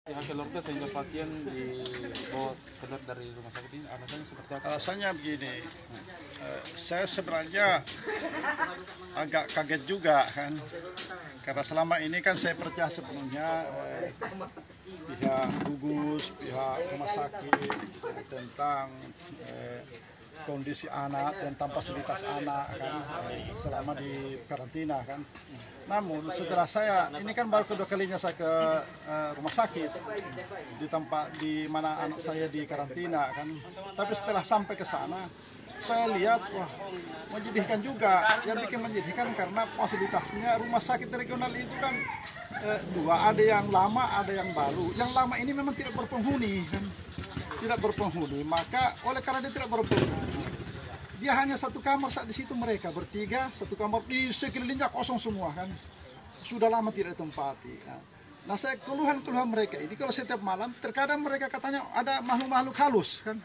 Hasil lab tes sehingga pasien dibawa keluar dari rumah sakit ini alasannya seperti apa? Alasannya begini, saya sebenarnya agak kaget juga kan, karena selama ini kan saya percaya sepenuhnya pihak gugus, pihak rumah sakit tentang kondisi anak dan fasilitas anak kan selama di karantina kan. Namun setelah saya ini kan baru kedua kalinya saya ke rumah sakit di tempat di mana anak saya di karantina kan. Tapi setelah sampai ke sana saya lihat wah menyedihkan juga. Yang bikin menyedihkan karena fasilitasnya rumah sakit regional itu kan dua, ada yang lama ada yang baru. Yang lama ini memang tidak berpenghuni kan. Tidak berpenghuni, maka oleh karena dia tidak berpenghuni, dia hanya satu kamar saat di situ mereka bertiga, satu kamar di sekelilingnya kosong semua kan. Sudah lama tidak ditempati. Nah, saya keluhan mereka ini kalau setiap malam terkadang mereka katanya ada makhluk-makhluk halus kan.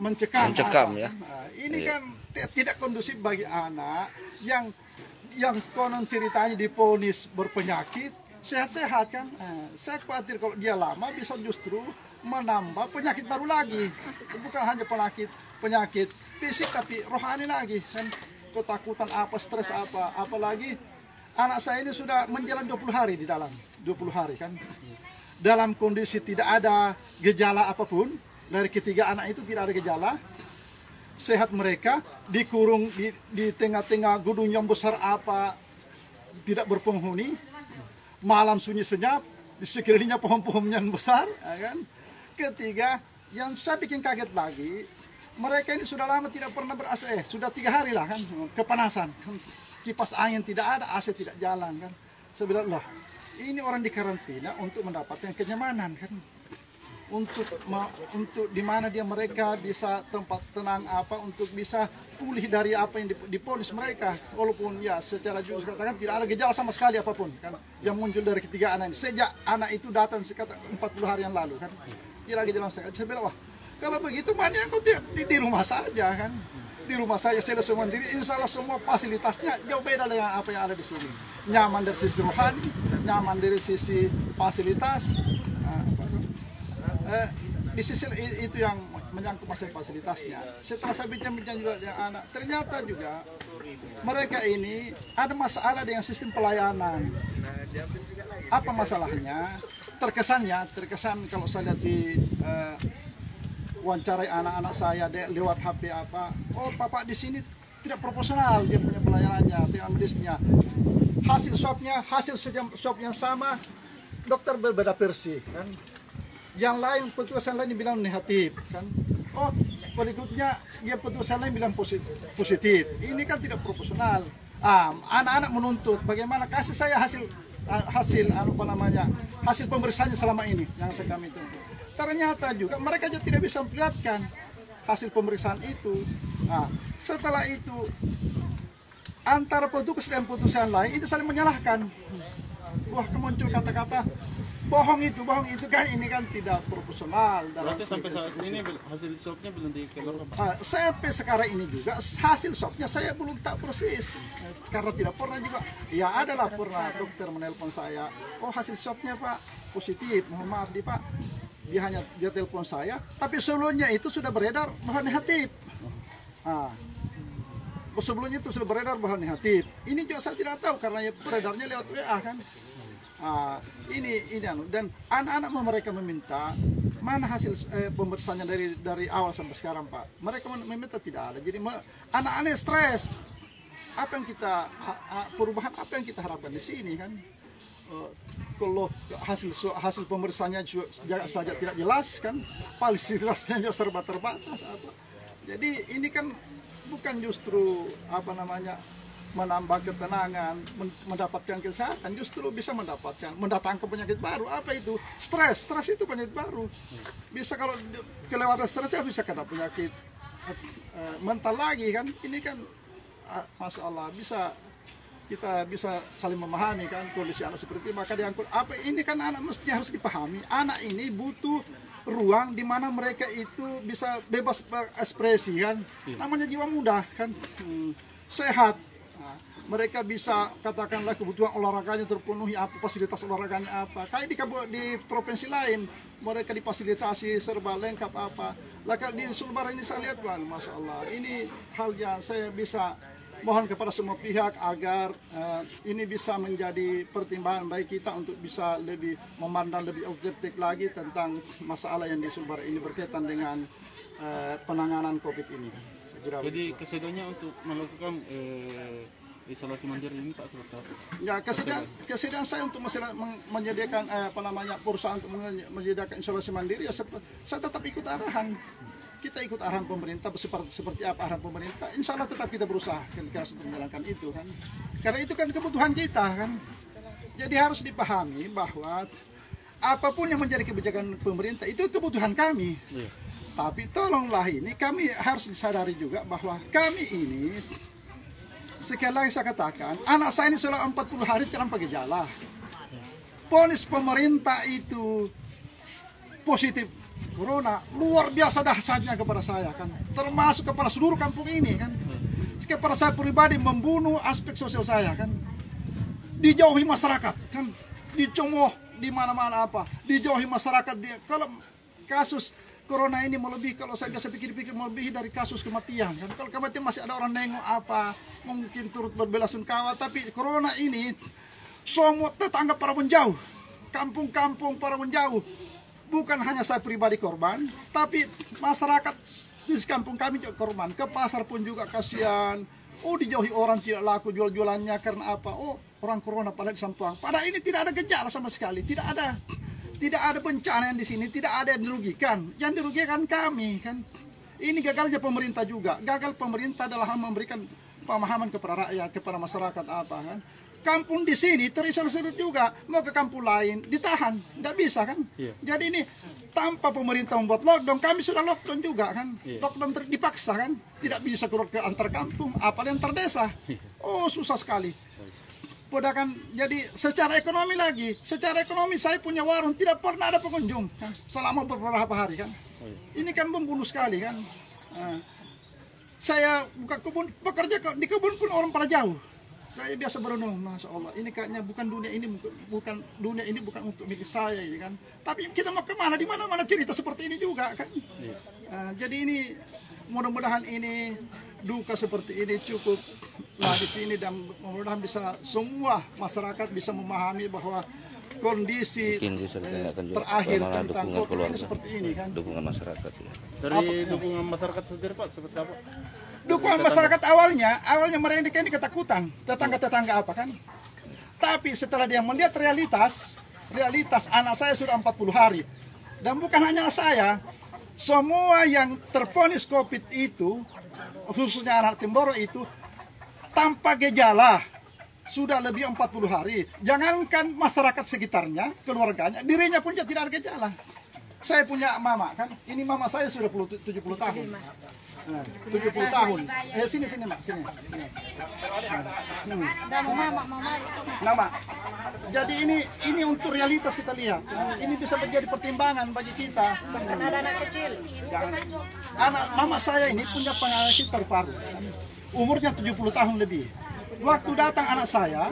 Mencekam ya. Nah, ini kan tidak kondusif bagi anak yang konon ceritanya diponis berpenyakit, sehat-sehat kan. Saya khawatir kalau dia lama bisa justru menambah penyakit baru lagi. Bukan hanya penyakit fisik tapi rohani lagi kan. Ketakutan apa, stres apa, apalagi anak saya ini sudah menjalani 20 hari di dalam 20 hari kan. Dalam kondisi tidak ada gejala apapun. Dari ketiga anak itu tidak ada gejala. Sehat mereka, dikurung di tengah-tengah gedung yang besar apa, tidak berpenghuni. Malam sunyi senyap, di sekelilingnya pohon-pohon yang besar kan. Ketiga, yang saya bikin kaget lagi, mereka ini sudah lama tidak pernah ber-AC, sudah 3 hari lah kan, kepanasan. Kipas angin tidak ada, AC tidak jalan kan. Saya bilang, loh, ini orang di karantina untuk mendapatkan kenyamanan kan. Untuk di mana mereka bisa tempat tenang apa, untuk bisa pulih dari apa yang diponis mereka. Walaupun ya secara jujur katakan tidak ada gejala sama sekali apapun kan yang muncul dari ketiga anak ini. Sejak anak itu datang sekitar 40 hari yang lalu kan. Tidak lagi jalan sekali. Saya bilang, wah kalau begitu mana yang di rumah saja kan. Di rumah saya selesai mandiri, insya Allah semua fasilitasnya jauh beda dengan apa yang ada di sini. Nyaman dari sisi rohani, nyaman dari sisi fasilitas. Di sisi itu yang menyangkut masalah fasilitasnya. Setelah saya bincang-bincang juga dengan anak, ternyata juga mereka ini ada masalah dengan sistem pelayanan. Apa masalahnya? Terkesan kalau saya lihat di wawancarai anak-anak saya lewat HP apa, oh Bapak di sini tidak proporsional dia punya pelayanannya, tidak medisnya. Hasil swab yang sama, dokter berbeda versi kan. Yang lain petugas lain bilang negatif kan. Oh berikutnya ya petugas lain bilang positif. Ini kan tidak proporsional. Anak-anak menuntut bagaimana kasih saya hasil pemeriksaannya selama ini yang kami tuntut. Ternyata juga mereka juga tidak bisa memperlihatkan hasil pemeriksaan itu. Setelah itu antara petugas dan petugas lain itu saling menyalahkan. Wah muncul kata-kata bohong itu kan, ini kan tidak proporsional. Berarti sampai saat ini hasil swabnya belum dikeluarkan Pak? Sampai sekarang ini juga hasil swabnya saya belum tak proses karena tidak pernah juga. Ya adalah pernah dokter menelpon saya, oh hasil swabnya Pak positif, mohon maaf Pak. Dia telepon saya, tapi sebelumnya itu sudah beredar bahwa negatif. Sebelumnya itu sudah beredar bahwa negatif. Ini juga saya tidak tahu karena beredarnya lewat WA kan. Ini dan anak-anak mereka meminta mana hasil pemeriksaannya dari awal sampai sekarang Pak. Mereka meminta tidak ada. Jadi anak-anak stres. Apa yang kita perubahan apa yang kita harapkan di sini kan? Kalau hasil pemeriksaannya saja tidak jelas kan, fasilitasnya juga serba terbatas apa. Jadi ini kan bukan justru menambah ketenangan, mendapatkan kesehatan, justru bisa mendatangkan penyakit baru. Apa itu? Stres itu penyakit baru. Bisa kalau kelewatan stresnya bisa kena penyakit mental lagi kan. Ini kan Masya Allah kita bisa saling memahami kan kondisi anak seperti maka diangkut. Apa ini kan anak mestinya harus dipahami. Anak ini butuh ruang di mana mereka itu bisa bebas berekspresi kan. Namanya jiwa muda kan, sehat. mereka bisa katakanlah kebutuhan olahraganya terpenuhi, apa fasilitas olahraganya apa. Kayak di provinsi lain mereka difasilitasi serba lengkap apa. Lah di Sulbar ini saya lihat, Bang, Masya Allah, ini hal yang saya bisa mohon kepada semua pihak agar ini bisa menjadi pertimbangan baik kita untuk bisa lebih memandang lebih objektif lagi tentang masalah yang di Sulbar ini berkaitan dengan penanganan COVID ini. Saya kira Jadi kesediaannya untuk melakukan isolasi mandiri ini Pak seperti apa? ya, kesediaan saya untuk menyediakan perusahaan untuk menyediakan isolasi mandiri ya saya tetap ikut arahan. Kita ikut arahan pemerintah seperti apa arahan pemerintah. Insya Allah tetap kita berusaha untuk menjalankan itu kan. Karena itu kan kebutuhan kita kan. Jadi harus dipahami bahwa apapun yang menjadi kebijakan pemerintah itu kebutuhan kami. Iya. Tapi tolonglah ini kami harus disadari juga bahwa kami ini, sekali lagi saya katakan, anak saya ini selama 40 hari tanpa gejala. Vonis pemerintah itu positif corona, luar biasa dahsyatnya kepada saya kan, termasuk kepada seluruh kampung ini kan. Kepada saya pribadi membunuh aspek sosial saya kan, dijauhi masyarakat kan, dicemooh di mana-mana apa, dijauhi masyarakat. Kalau kasus corona ini melebihi, kalau saya biasa pikir-pikir melebihi dari kasus kematian kan. Kalau kematian masih ada orang nengok apa, mungkin turut berbelasungkawa, tapi corona ini semua tetangga para menjauh, kampung-kampung para menjauh. Bukan hanya saya pribadi korban, tapi masyarakat di kampung kami juga korban. Ke pasar pun juga kasihan. Oh, dijauhi orang, tidak laku jual-jualannya karena apa? Oh, orang corona pada di Sampuang. Padahal ini tidak ada gejala sama sekali, tidak ada bencana yang di sini, tidak ada yang dirugikan. Yang dirugikan kami kan. Ini gagalnya pemerintah juga. Gagal pemerintah dalam memberikan pemahaman kepada rakyat, kepada masyarakat apa kan. Kampung di sini terisolir juga, mau ke kampung lain ditahan, tidak bisa kan. Jadi ini tanpa pemerintah membuat lockdown, kami sudah lockdown juga kan. Lockdown dipaksa kan, tidak bisa keluar ke antar kampung, apalagi antar desa. Oh, susah sekali. Padahal jadi secara ekonomi lagi, secara ekonomi saya punya warung tidak pernah ada pengunjung kan, selama beberapa hari kan. Ini kan membunuh sekali kan. Saya buka kebun, bekerja di kebun pun orang pada jauh. Saya biasa berenung, Masya Allah, ini kayaknya bukan dunia ini bukan untuk milik saya ini kan. Tapi kita mau kemana, di mana-mana cerita seperti ini juga kan. Jadi ini mudah-mudahan ini duka seperti ini cukup lah di sini, dan mudah-mudahan bisa semua masyarakat bisa memahami bahwa kondisi terakhir tentang COVID ini seperti ini kan. Dukungan masyarakat ya. Dari dukungan masyarakat sendiri Pak seperti apa? Dukungan masyarakat awalnya mereka ini ketakutan, tetangga-tetangga apa kan. Tapi setelah dia melihat realitas anak saya sudah 40 hari. Dan bukan hanya saya, semua yang tervonis COVID itu, khususnya anak Temboro itu, tanpa gejala, sudah lebih 40 hari. Jangankan masyarakat sekitarnya, keluarganya, dirinya pun tidak ada gejala. Saya punya mama kan, ini mama saya sudah 70 tahun. 70 tahun. Sini Mak, sini. Nama. Jadi ini untuk realitas kita lihat. Ini bisa menjadi pertimbangan bagi kita. Ada anak kecil. Anak mama saya ini punya penyakit paru-paru. Umurnya 70 tahun lebih. Waktu datang anak saya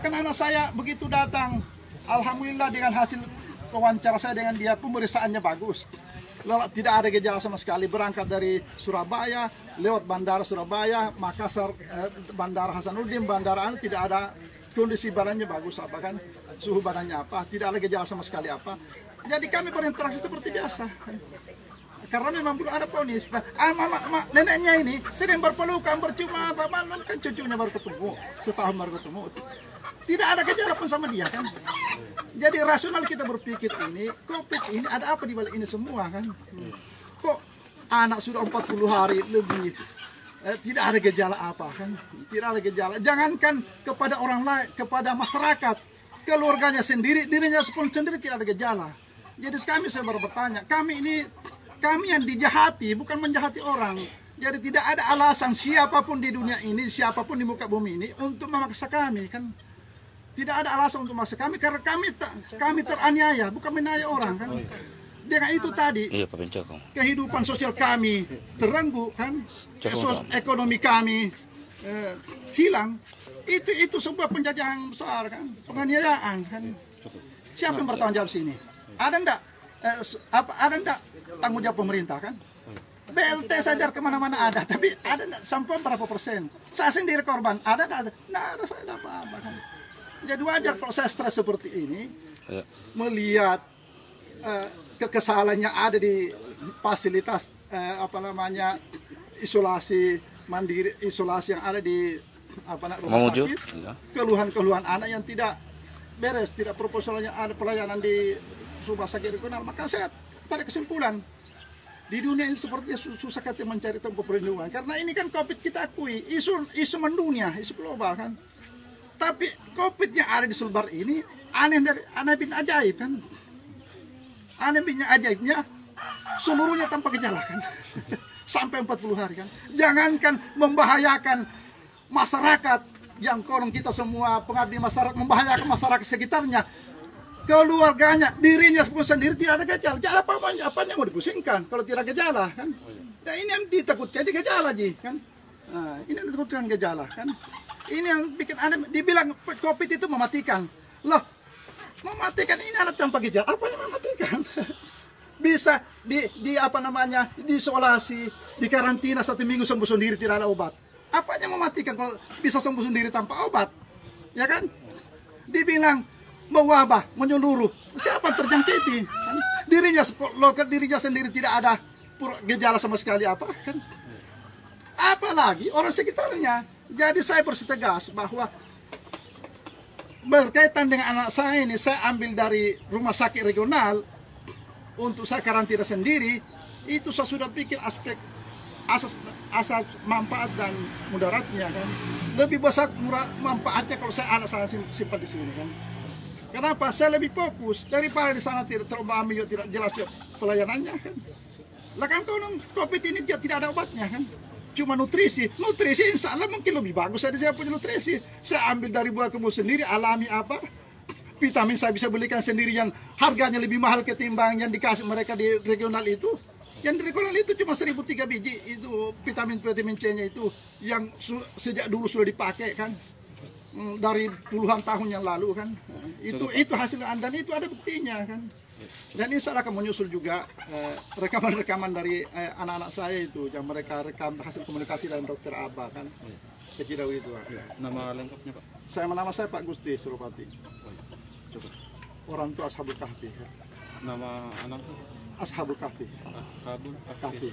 kan anak saya begitu datang, alhamdulillah dengan hasil wawancara saya dengan dia, pemeriksaannya bagus. Tidak ada gejala sama sekali, berangkat dari Surabaya, lewat bandara Surabaya, Makassar, bandara Hasanuddin, bandara Anu, tidak ada, kondisi badannya bagus apa kan, suhu badannya apa, tidak ada gejala sama sekali apa. Jadi kami berinteraksi seperti biasa. Karena memang belum ada vonis. Neneknya ini sering berpelukan, bercuma, malam kan cucunya baru ketemu, setahun baru ketemu. Tidak ada gejala pun sama dia kan. Jadi rasional kita berpikir ini, COVID ini ada apa di balik ini semua kan. Kok anak sudah 40 hari lebih tidak ada gejala apa kan. Tidak ada gejala. Jangankan kepada orang lain, kepada masyarakat, keluarganya sendiri, dirinya pun sendiri tidak ada gejala. Jadi saya baru bertanya, kami yang dijahati, bukan menjahati orang. Jadi tidak ada alasan siapapun di dunia ini, siapapun di muka bumi ini untuk memaksa kami kan. Tidak ada alasan untuk memaksa kami karena kami teraniaya, bukan menaniaya orang kan. Dengan itu tadi, kehidupan sosial kami terenggu kan, ekonomi kami hilang, itu sebuah penjajahan besar kan, penganiayaan kan. Siapa yang bertanggung jawab sini? Ada ndak tanggung jawab pemerintah kan? BLT saja kemana-mana ada, tapi ada ndak sampai berapa persen? Saya sendiri korban, ada ndak? Nggak ada saya apa-apa kan. Jadi wajar kalau saya stres seperti ini, melihat kesalahan yang ada di fasilitas isolasi mandiri, isolasi yang ada di rumah sakit, keluhan-keluhan anak yang tidak beres, tidak proporsional yang ada pelayanan di rumah sakit regional. Maka saya tarik kesimpulan, di dunia ini sepertinya susah kita mencari tempat perlindungan, karena ini kan COVID kita akui, isu mendunia, isu global kan. Tapi COVID yang ada di Sulbar ini aneh bin ajaib kan. Aneh bin ajaibnya seluruhnya tanpa gejala kan. Sampai 40 hari kan. Jangankan membahayakan masyarakat yang konon kita semua pengabdi masyarakat, membahayakan masyarakat sekitarnya, keluarganya, dirinya pun sendiri tidak ada gejala. Gejala apa yang mau dipusingkan kalau tidak gejala kan? Ya ini yang ditakutkan di gejala kan. Nah, ini yang ditakutkan gejala kan. Ini yang bikin aneh, dibilang COVID itu mematikan. Loh, mematikan ini alat tanpa gejala, apa yang mematikan? Bisa diisolasi, di karantina 1 minggu sembuh sendiri tidak ada obat. Apa yang mematikan kalau bisa sembuh sendiri tanpa obat? Ya kan? Dibilang mewabah, menyeluruh, siapa terjangkiti? Kan? Dirinya sendiri tidak ada gejala sama sekali apa kan? Apalagi orang sekitarnya. Jadi saya bersitegas bahwa berkaitan dengan anak saya ini, saya ambil dari rumah sakit regional untuk saya karantina sendiri. Itu saya sudah pikir aspek asas manfaat dan mudaratnya kan. Lebih besar manfaatnya kalau anak saya simpan di sini kan. Kenapa? Saya lebih fokus daripada di sana tidak terambil, tidak jelas pelayanannya kan. Lah kan kalau COVID ini dia tidak ada obatnya kan. Cuma nutrisi insya Allah mungkin lebih bagus. Saya punya nutrisi, saya ambil dari buah kebun sendiri, alami apa, vitamin saya bisa belikan sendiri yang harganya lebih mahal ketimbang yang dikasih mereka di regional itu. Yang di regional itu cuma 1.003 biji itu vitamin C-nya itu yang sejak dulu sudah dipakai kan, dari puluhan tahun yang lalu kan. Itu hasil dan itu ada buktinya kan. Dan insya Allah akan menyusul juga rekaman-rekaman dari anak-anak saya itu yang mereka rekam hasil komunikasi dengan Dokter Aba kan. Saya kira itu. Nama lengkapnya Pak? Nama saya Pak Gusti Suropati. Orang tua Ashabul Kahfi. Nama anak? Ashabul Kahfi. Ashabul Kahfi.